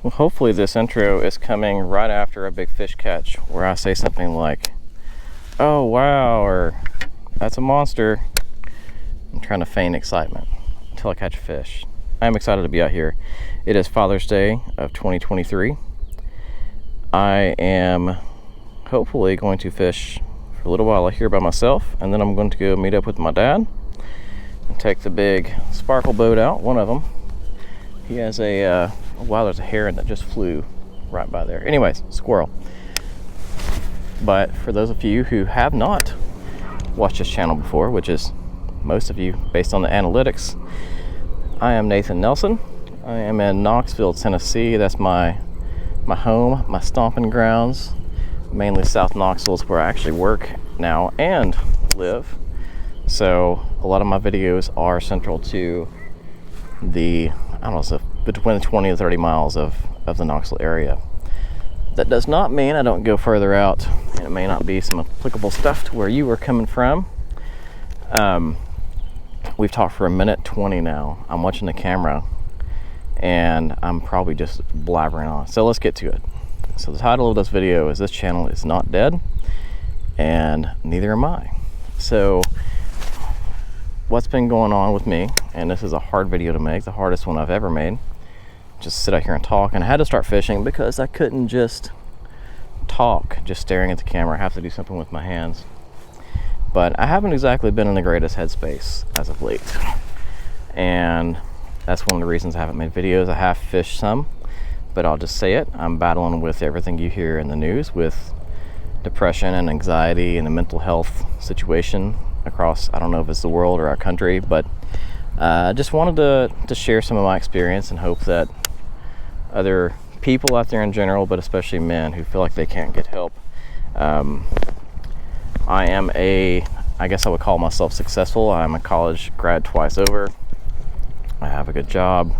Well, hopefully this intro is coming right after a big fish catch where I say something like, "Oh wow," or "That's a monster." I'm trying to feign excitement until I catch a fish. I'm excited to be out here. It is Father's Day of 2023. I am hopefully going to fish for a little while here by myself, and then I'm going to go meet up with my dad and take the big sparkle boat out, one of them. He has wow, there's a heron that just flew right by there. Anyways, squirrel. But for those of you who have not watched this channel before, which is most of you based on the analytics, I am Nathan Nelson. I am in Knoxville, Tennessee. That's my home, my stomping grounds. Mainly South Knoxville is where I actually work now and live. So a lot of my videos are central to the, I don't know, so between 20 and 30 miles of the Knoxville area. That does not mean I don't go further out, and it may not be some applicable stuff to where you are coming from. We've talked for a minute 20 now. I'm watching the camera and I'm probably just blabbering on. So let's get to it. So the title of this video is "This Channel is Not Dead, and Neither Am I." So what's been going on with me, and this is a hard video to make, the hardest one I've ever made. Just sit out here and talk, and I had to start fishing because I couldn't just talk, just staring at the camera. I have to do something with my hands. But I haven't exactly been in the greatest headspace as of late, and that's one of the reasons I haven't made videos. I have fished some, but I'll just say it, I'm battling with everything you hear in the news with depression and anxiety and a mental health situation across, I don't know if it's the world or our country, but I just wanted to share some of my experience and hope that other people out there in general, but especially men who feel like they can't get help. I am I guess I would call myself successful. I'm a college grad twice over. I have a good job.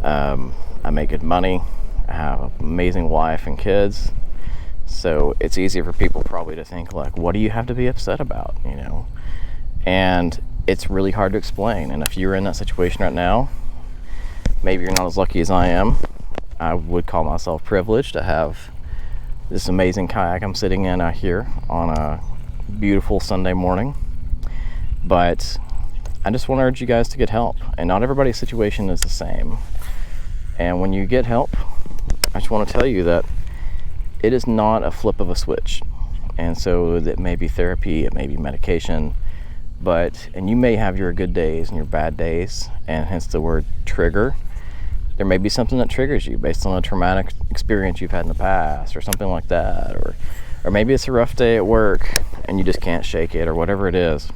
I make good money. I have an amazing wife and kids. So it's easy for people probably to think like, what do you have to be upset about, you know? And it's really hard to explain. And if you're in that situation right now, maybe you're not as lucky as I am. I would call myself privileged to have this amazing kayak I'm sitting in out here on a beautiful Sunday morning. But I just want to urge you guys to get help. And not everybody's situation is the same. And when you get help, I just want to tell you that it is not a flip of a switch. And so it may be therapy, it may be medication, and you may have your good days and your bad days, and hence the word trigger. There may be something that triggers you based on a traumatic experience you've had in the past or something like that, or maybe it's a rough day at work and you just can't shake it, or whatever it is.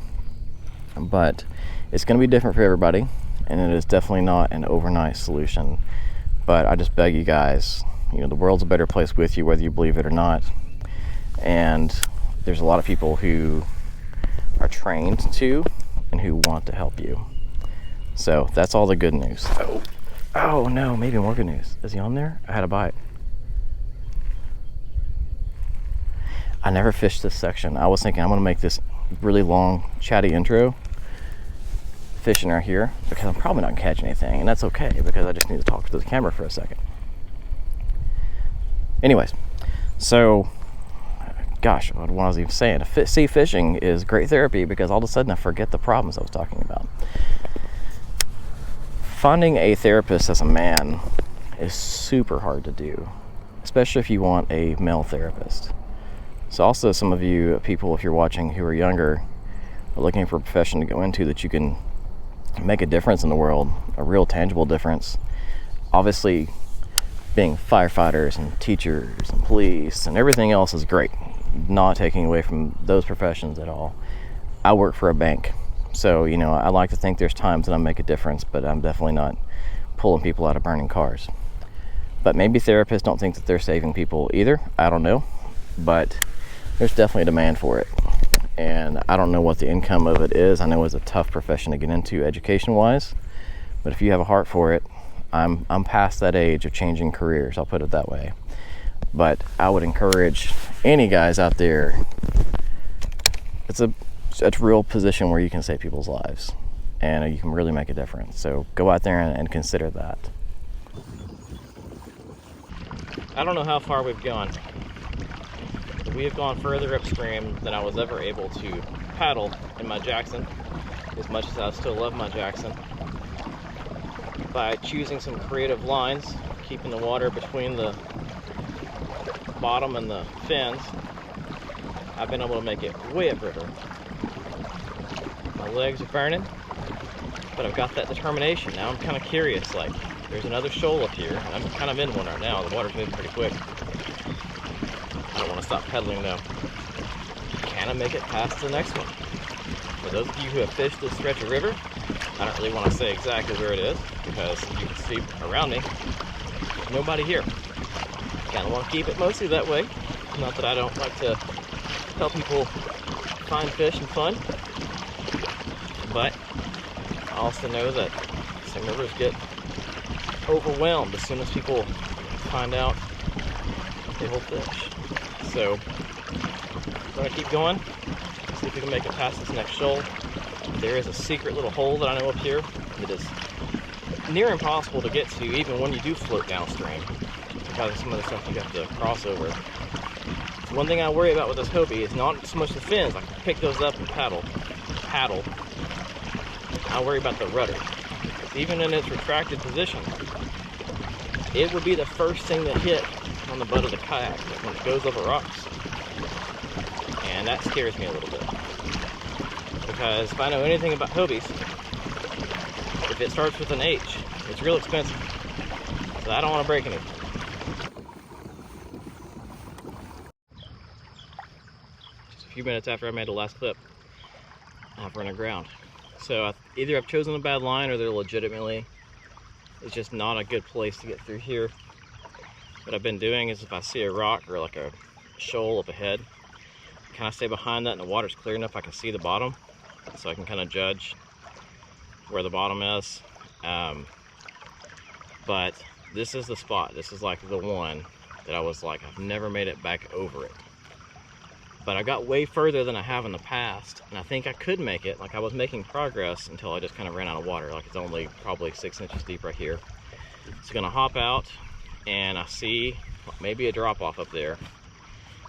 But it's going to be different for everybody, and it is definitely not an overnight solution. But I just beg you guys, you know, the world's a better place with you, whether you believe it or not. And there's a lot of people who are trained to and who want to help you. So that's all the good news. Oh no, maybe more good news. Is he on there? I had a bite. I never fished this section. I was thinking I'm gonna make this really long, chatty intro fishing right here because I'm probably not gonna catch anything, and that's okay because I just need to talk to the camera for a second. Anyways, so gosh, what was I even saying? Sea fishing is great therapy because all of a sudden I forget the problems I was talking about. Finding a therapist as a man is super hard to do, especially if you want a male therapist. So also some of you people, if you're watching who are younger, are looking for a profession to go into that you can make a difference in the world, a real tangible difference. Obviously, being firefighters and teachers and police and everything else is great. Not taking away from those professions at all. I work for a bank, so you know, I like to think there's times that I make a difference, but I'm definitely not pulling people out of burning cars. But maybe therapists don't think that they're saving people either. I don't know, but there's definitely a demand for it, and I don't know what the income of it is. I know it's a tough profession to get into education wise, but if you have a heart for it, I'm past that age of changing careers, I'll put it that way. But I would encourage any guys out there, it's a real position where you can save people's lives and you can really make a difference. So go out there and consider that. I don't know how far we've gone. We have gone further upstream than I was ever able to paddle in my Jackson, as much as I still love my Jackson. By choosing some creative lines, keeping the water between the bottom and the fins, I've been able to make it way upriver. My legs are burning, but I've got that determination. Now I'm kind of curious, like, there's another shoal up here, and I'm kind of in one right now. The water's moving pretty quick. I don't want to stop pedaling though. Can I make it past the next one? For those of you who have fished this stretch of river, I don't really want to say exactly where it is, because you can see around me, there's nobody here. Kind of want to keep it mostly that way. Not that I don't like to help people find fish and fun, but I also know that some rivers get overwhelmed as soon as people find out they will fish. So I'm going to keep going, see if we can make it past this next shoal. There is a secret little hole that I know up here that is near impossible to get to even when you do float downstream, because of some of the stuff you have to cross over. So one thing I worry about with this Hobie is not so much the fins. I can pick those up and paddle. I worry about the rudder. Even in its retracted position, it would be the first thing that hit on the butt of the kayak when it goes over rocks. And that scares me a little bit. Because if I know anything about Hobies, if it starts with an H, it's real expensive. So I don't want to break anything. Just a few minutes after I made the last clip, I've run aground. So either I've chosen a bad line, or they're legitimately, it's just not a good place to get through here. What I've been doing is, if I see a rock or like a shoal up ahead, kind of stay behind that and the water's clear enough I can see the bottom, so I can kind of judge where the bottom is. But this is the spot. This is like the one that I was like, I've never made it back over it. But I got way further than I have in the past, and I think I could make it. Like, I was making progress until I just kind of ran out of water. Like, it's only probably 6 inches deep right here. So I'm gonna hop out, and I see maybe a drop off up there.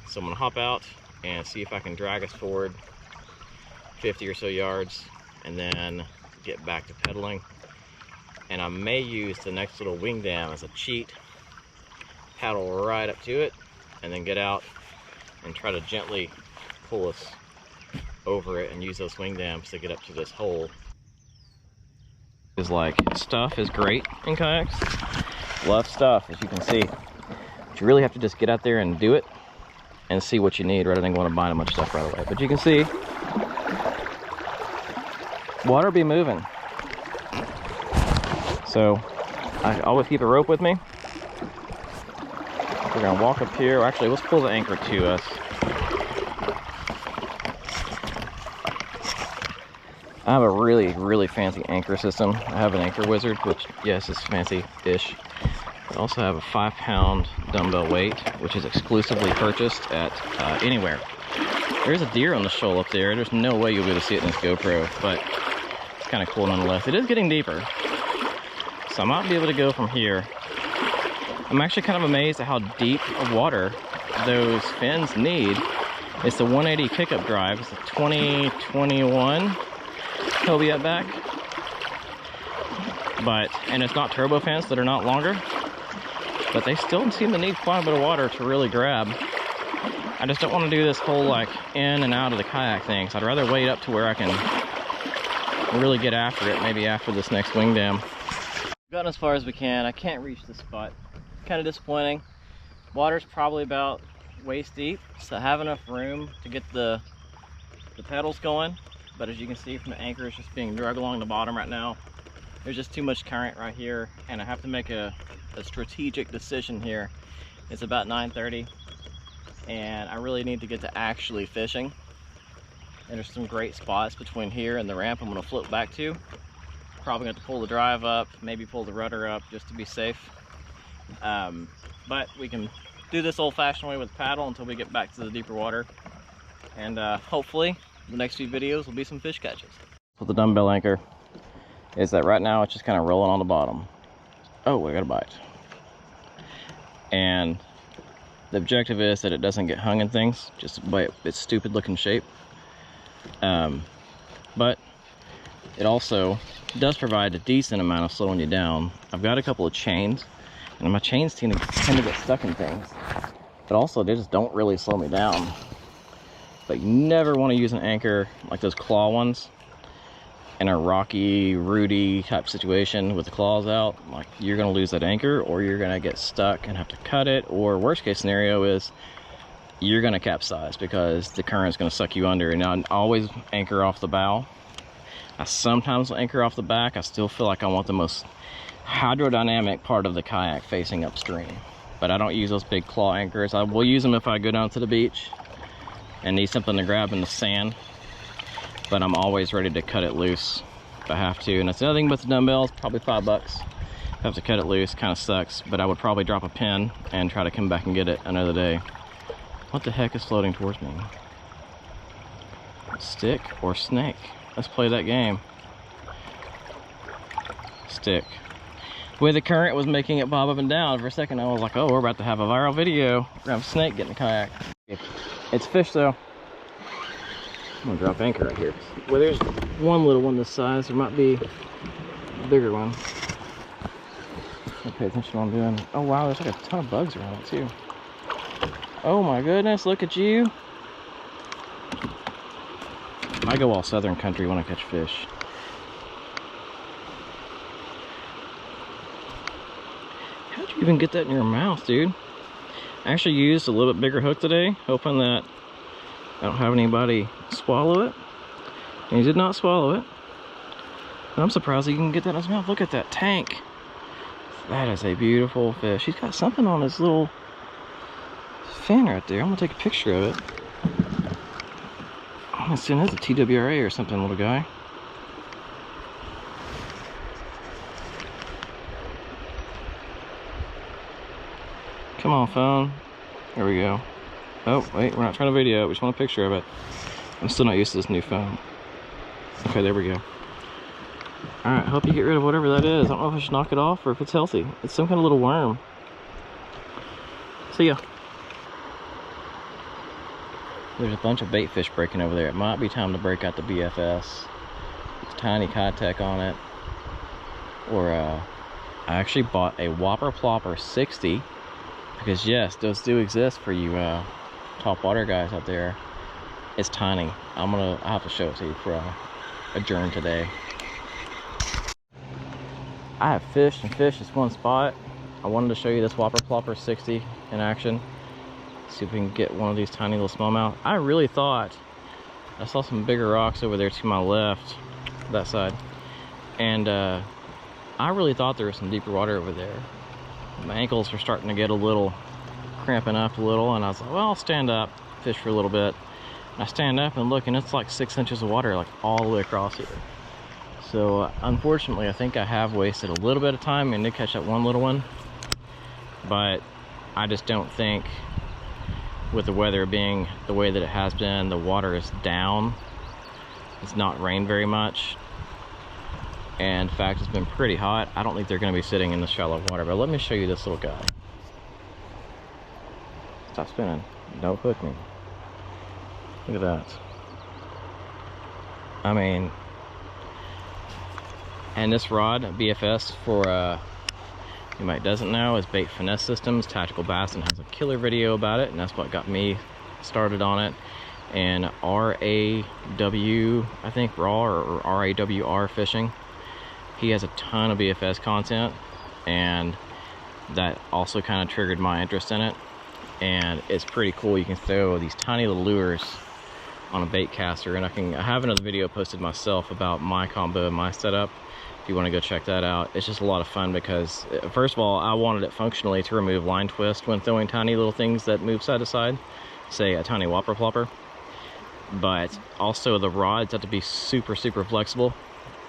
So I'm gonna hop out and see if I can drag us forward 50 or so yards, and then get back to pedaling. And I may use the next little wing dam as a cheat, paddle right up to it, and then get out and try to gently pull us over it and use those wing dams to get up to this hole. Is like, stuff is great in kayaks. Love stuff, as you can see. But you really have to just get out there and do it and see what you need, rather than going and buying a bunch of stuff right away. But you can see water be moving. So I always keep a rope with me. We're gonna walk up here. Actually, let's pull the anchor to us. I have a really fancy anchor system. I have an anchor wizard, which, yes, is fancy-ish. I also have a 5-pound dumbbell weight, which is exclusively purchased at anywhere. There's a deer on the shoal up there. There's no way you'll be able to see it in this GoPro, but it's kind of cool nonetheless. It is getting deeper, so I might be able to go from here. I'm actually kind of amazed at how deep of water those fins need. It's the 180 pickup drive. It's a 2021 Hobie up back. And it's not turbo fins that are not longer, but they still seem to need quite a bit of water to really grab. I just don't want to do this whole like in and out of the kayak thing, so I'd rather wait up to where I can really get after it, maybe after this next wing dam. We've gotten as far as we can. I can't reach this spot. Kind of disappointing. Water's probably about waist deep, so I have enough room to get the pedals going, but as you can see from the anchor, it's just being dragged along the bottom right now. There's just too much current right here, and I have to make a strategic decision here. It's about 9:30, and I really need to get to actually fishing. And there's some great spots between here and the ramp I'm going to float back to. Probably going to pull the drive up, maybe pull the rudder up just to be safe. But we can do this old-fashioned way with paddle until we get back to the deeper water. And hopefully the next few videos will be some fish catches. With the dumbbell anchor is that right now it's just kind of rolling on the bottom. Oh, I got a bite. And The objective is that it doesn't get hung in things, just by its stupid looking shape. But it also does provide a decent amount of slowing you down. I've got a couple of chains, and my chains tend to get stuck in things. But also, they just don't really slow me down. But you never want to use an anchor like those claw ones in a rocky, rooty type situation with the claws out. Like, you're going to lose that anchor, or you're going to get stuck and have to cut it, or worst case scenario is you're going to capsize because the current's going to suck you under. And I always anchor off the bow. I sometimes anchor off the back. I still feel like I want the most hydrodynamic part of the kayak facing upstream. But I don't use those big claw anchors. I will use them if I go down to the beach and need something to grab in the sand. But I'm always ready to cut it loose if I have to. And that's another thing with the dumbbells, probably $5. I have to cut it loose, kind of sucks. But I would probably drop a pin and try to come back and get it another day. What the heck is floating towards me? Stick or snake? Let's play that game. Stick. The way the current was making it bob up and down, for a second I was like, oh, we're about to have a viral video. We're gonna have a snake getting a kayak. It's fish though. I'm gonna drop anchor right here. Well, there's one little one this size. There might be a bigger one. I'll pay attention to what I'm doing. Oh wow, there's like a ton of bugs around it too. Oh my goodness, look at you. I go all southern country when I catch fish. How'd you even get that in your mouth, dude? I actually used a little bit bigger hook today, hoping that I don't have anybody swallow it. And he did not swallow it. And I'm surprised he can get that in his mouth. Look at that tank. That is a beautiful fish. He's got something on his little fin right there. I'm gonna take a picture of it. I'm assuming that's a TWRA or something, little guy. Come on, phone. There we go. Oh, wait, we're not trying to video it. We just want a picture of it. I'm still not used to this new phone. Okay, there we go. Alright, hope you get rid of whatever that is. I don't know if I should knock it off or if it's healthy. It's some kind of little worm. See ya. There's a bunch of bait fish breaking over there. It might be time to break out the BFS. It's tiny Kitech on it. Or, I actually bought a Whopper Plopper 60. Because yes, those do exist for you top water guys out there. It's tiny. I'll have to show it to you for adjourn today. I have fished and fished this one spot. I wanted to show you this Whopper Plopper 60 in action. See if we can get one of these tiny little smallmouth. I really thought I saw some bigger rocks over there to my left, that side, and I really thought there was some deeper water over there. My ankles were starting to get a little cramping up a little, and I was like, well, I'll stand up, fish for a little bit. And I stand up and look, and it's like 6 inches of water, like all the way across here. So unfortunately, I think I have wasted a little bit of time and to catch that one little one, but I just don't think, with the weather being the way that it has been, the water is down. It's not rained very much. And in fact, it's been pretty hot. I don't think they're gonna be sitting in the shallow water, but let me show you this little guy. Stop spinning, don't hook me. Look at that. I mean, and this rod, BFS, for you might doesn't know, is Bait Finesse Systems. Tactical Bassin has a killer video about it, and that's what got me started on it. And RAW, I think, Raw or RAWR Fishing, he has a ton of BFS content, and that also kind of triggered my interest in it. And it's pretty cool. You can throw these tiny little lures on a bait caster, and I have another video posted myself about my combo and my setup. If you want to go check that out, it's just a lot of fun because, first of all, I wanted it functionally to remove line twist when throwing tiny little things that move side to side, say a tiny Whopper Plopper. But also the rods have to be super flexible,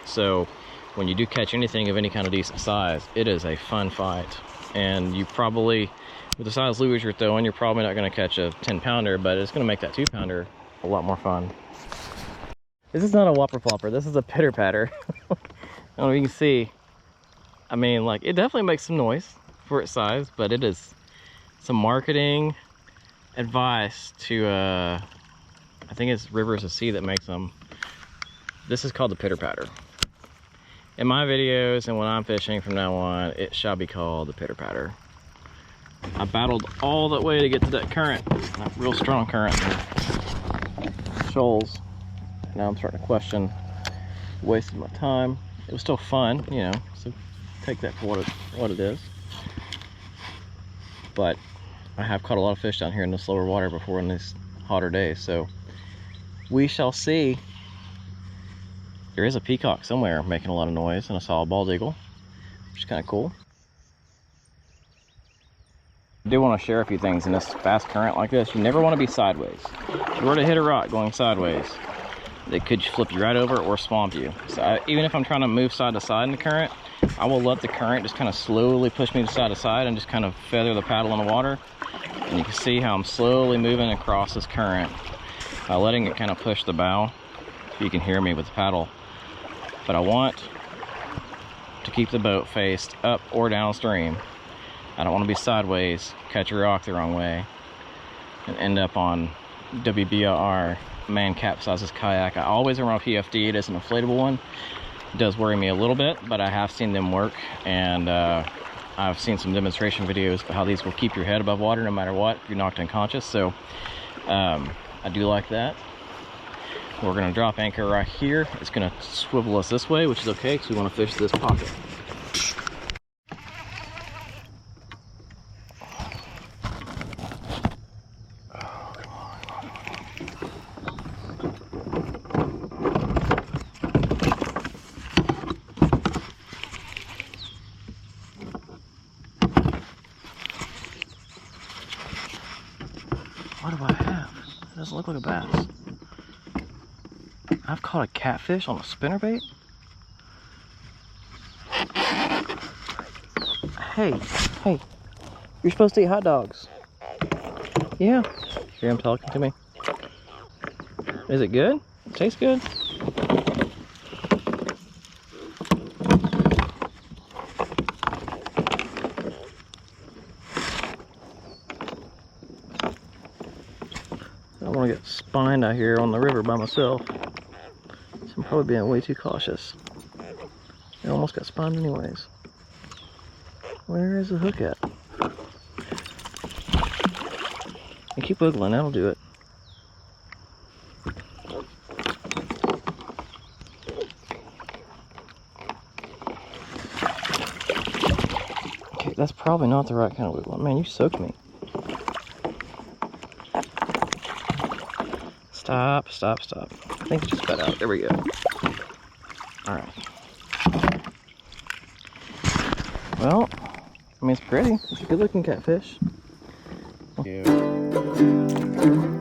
so when you do catch anything of any kind of decent size, it is a fun fight. And you probably, with the size lures you're throwing, you're probably not going to catch a 10-pounder, but it's going to make that 2-pounder a lot more fun. This is not a Whopper Plopper, this is a Pitter Patter. I don't know if you can see. I mean, like, it definitely makes some noise for its size, but it is some marketing advice to, I think it's Rivers of Sea that makes them. This is called the pitter patter. In my videos and when I'm fishing from now on, it shall be called the pitter patter. I battled all that way to get to that current, that real strong current there. Shoals. Now I'm starting to question, wasted my time. It was still fun, you know, so take that for what it is. But I have caught a lot of fish down here in the slower water before in these hotter days, so we shall see. There is a peacock somewhere making a lot of noise, and I saw a bald eagle, which is kind of cool. I do want to share a few things in this fast current like this. You never want to be sideways. If you were to hit a rock going sideways, it could flip you right over or swamp you. So even if I'm trying to move side to side in the current, I will let the current just kind of slowly push me to side and just kind of feather the paddle in the water. And you can see how I'm slowly moving across this current, letting it kind of push the bow. You can hear me with the paddle. But I want to keep the boat faced up or downstream. I don't want to be sideways, catch a rock the wrong way, and end up on WBR, man capsizes kayak. I always run a PFD. It is an inflatable one. It does worry me a little bit, but I have seen them work, and I've seen some demonstration videos of how these will keep your head above water no matter what if you're knocked unconscious. So I do like that. We're going to drop anchor right here. It's going to swivel us this way, which is okay because we want to fish this pocket. What do I have? It doesn't look like a bass. I've caught a catfish on a spinnerbait. Hey, you're supposed to eat hot dogs. Yeah, hear him talking to me. Is it good? It tastes good. I don't want to get spined out here on the river by myself. So I'm probably being way too cautious. I almost got spined anyways. Where is the hook at? And keep wiggling, that'll do it. Okay, that's probably not the right kind of wiggle. Man, you soaked me. Stop. I think it just got out. There we go. Alright. Well, I mean, it's pretty. It's a good looking catfish. Thank you.